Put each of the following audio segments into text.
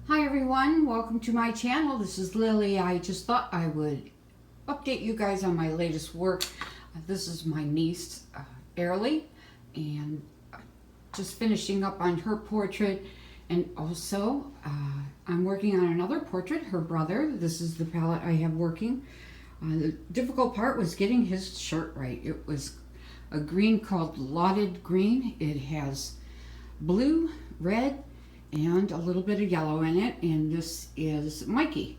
Hi everyone, welcome to my channel. This is Lily. I just thought I would update you guys on my latest work. This is my niece, Airly, and just finishing up on her portrait. And also, I'm working on another portrait, her brother. This is the palette I have working. The difficult part was getting his shirt right. It was a green called Lauded Green. It has blue, red, and a little bit of yellow in it, and this is Mikey.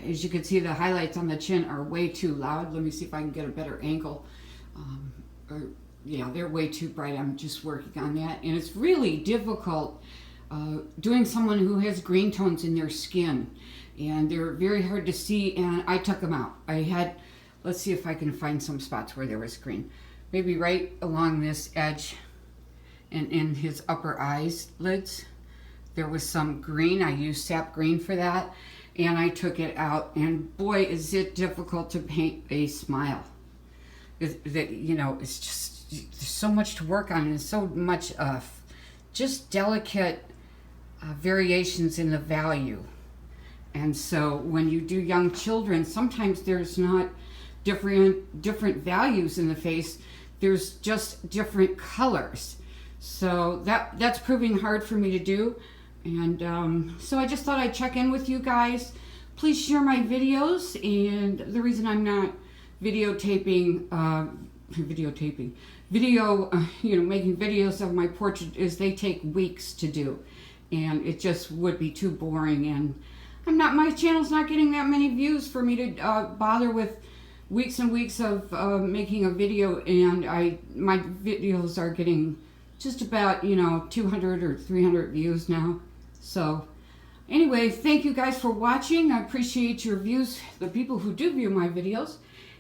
As you can see, the highlights on the chin are way too loud. Let me see if I can get a better angle. Yeah, they're way too bright. I'm just working on that, and it's really difficult doing someone who has green tones in their skin, and they're very hard to see, and I took them out. I had, let's see if I can find some spots where there was green. Maybe right along this edge and in his upper eyes lids. There was some green. I used sap green for that, and I took it out, and boy, is it difficult to paint a smile. You know, it's just, there's so much to work on, and so much just delicate variations in the value. And so when you do young children, sometimes there's not different values in the face. There's just different colors. So that's proving hard for me to do. And so I just thought I'd check in with you guys. Please share my videos. And the reason I'm not making videos of my portrait is they take weeks to do, and it just would be too boring. And my channel's not getting that many views for me to bother with weeks and weeks of making a video. And my videos are getting just about 200 or 300 views now. So anyway, thank you guys for watching. I appreciate your views, the people who do view my videos,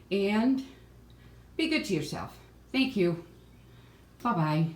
and be good to yourself. Thank you. Bye-bye.